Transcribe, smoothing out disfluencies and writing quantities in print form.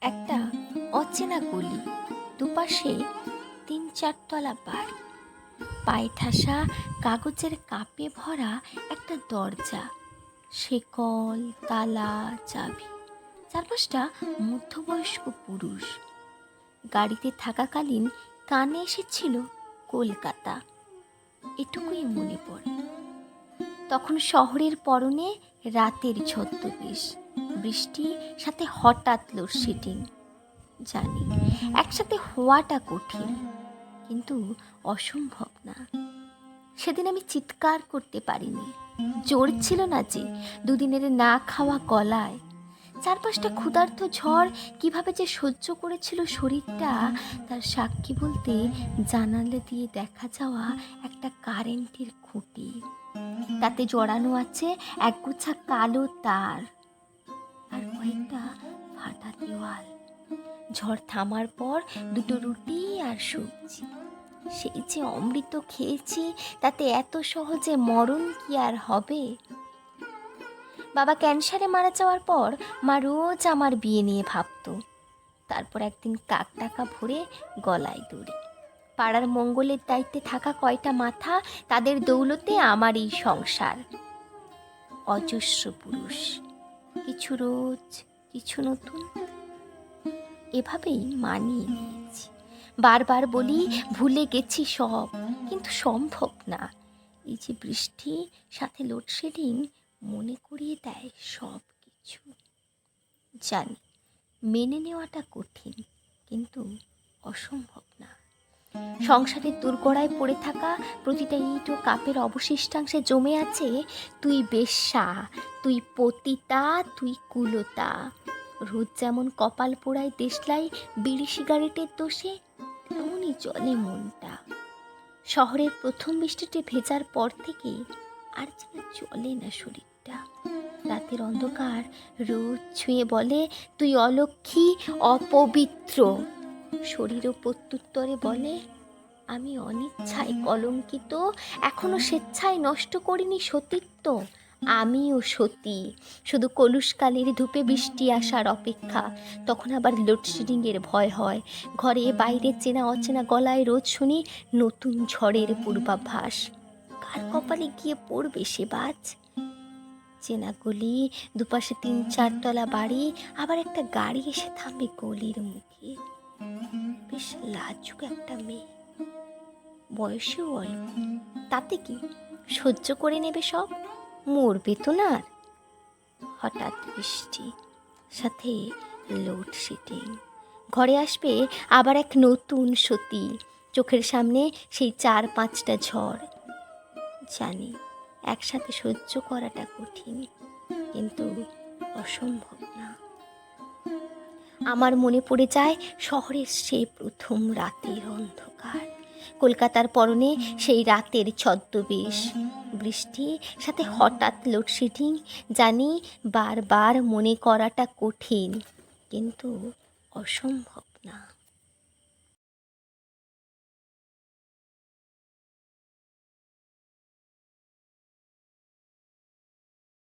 একটা অচেনা গলি, দুপাশে ৩-৪ তলা বাড়ি, পায়ে ঠাসা কাগজের কাপে ভরা একটা দরজা, শেকল, তালা, চাবি, চারপাশটা মধ্যবয়স্ক পুরুষ। গাড়িতে থাকাকালীন কানে এসেছিল কলকাতা, এটুকুই মনে পড়ে। তখন শহরের পরনে রাতের ছদ্মবেশ, বৃষ্টি, সাথে হঠাৎ লোডশেডিং। জানি একসাথে হওয়াটা কঠিন, কিন্তু অসম্ভব না। সেদিন আমি চিৎকার করতে পারিনি, জোর ছিল না যে দুদিনের না খাওয়া গলায়। চারপাশটা ক্ষুধার্ত ঝড় কিভাবে যে সহ্য করেছিল শরীরটা, তার সাক্ষী বলতে জানালা দিয়ে দেখা যাওয়া একটা কারেন্টের খুঁটি, তাতে জড়ানো আছে একগুচ্ছা কালো তার আর কয়েকটা ফাটা দেওয়াল। ঝড় থামার পর দুটো রুটি আর সবজি, সেই যে অমৃত খেয়েছি, তাতে এত সহজে মরণ কি আর হবে? বাবা ক্যান্সারে মারা যাওয়ার পর মা রোজ আমার বিয়ে নিয়ে ভাবতো। তারপর একদিন কাক টাকা ভরে গলায় দড়ি, পাড়ার মঙ্গলের দায়িত্বে থাকা কয়টা মাথা, তাদের দৌলতে আমার এই সংসার। অজস্র পুরুষ, কিছু রোজ, কিছু নতুন, এভাবেই মানিয়ে নিয়েছি। বারবার বলি ভুলে গেছি সব, কিন্তু সম্ভব না। এই যে বৃষ্টি সাথে লোডশেডিং মনে করিয়ে দেয় সব কিছু। জানি মেনে নেওয়াটা কঠিন, কিন্তু অসম্ভব না। সংসারের দুর্গড়ায় পড়ে থাকা প্রতিটা ইট ও কাপের অবশিষ্টাংশে জমে আছে তুই বেশ্যা, তুই পতিতা, তুই কুলতা। রোজ যেমন কপাল পোড়ায় দেশলাই বিড়ি সিগারেটের দোষে, তেমনই জলে মনটা। শহরের প্রথম বৃষ্টিতে ভেজার পর থেকে আর যেন চলে না শরীরটা। রাতের অন্ধকার রোদ ছুঁয়ে বলে তুই অলক্ষী, অপবিত্র। শরীরও প্রত্যুত্তরে বলে আমি অনিচ্ছায় কলঙ্কিত, এখনো স্বেচ্ছায় নষ্ট করিনি সতীত্ব। আমিও সতী, শুধু কলুষকালের ধূপে বৃষ্টি আসার অপেক্ষা। তখন আবার লোডশেডিংয়ের ভয় হয়। ঘরে বাইরে চেনা অচেনা গলায় রোজ শুনি নতুন ঝড়ের পূর্বাভাস। কার কপালে গিয়ে পড়বে সে বাজ? চেনা গলি, দুপাশে ৩-৪ তলা বাড়ি, আবার একটা গাড়ি এসে থামবে গলির মুখে। বেশ লাজুক একটা মেয়ে, বয়সেও অল্প। তাতে কি, সহ্য করে নেবে সব, মরবে তো না আর। হঠাৎ বৃষ্টি, সাথে লোডশেডিং। ঘরে আসবে আবার এক নতুন সতী, চোখের সামনে সেই ৪-৫টা ঝড়। জানি একসাথে সহ্য করাটা কঠিন, কিন্তু অসম্ভব না। আমার মনে পড়ে যায় শহরের সেই প্রথম রাতের অন্ধকার, কলকাতার পরনে সেই রাতের ছদ্মবেশ, বৃষ্টি, সাথে হঠাৎ লোডশেডিং। জানি বারবার মনে করাটা কঠিন, কিন্তু অসম্ভব না।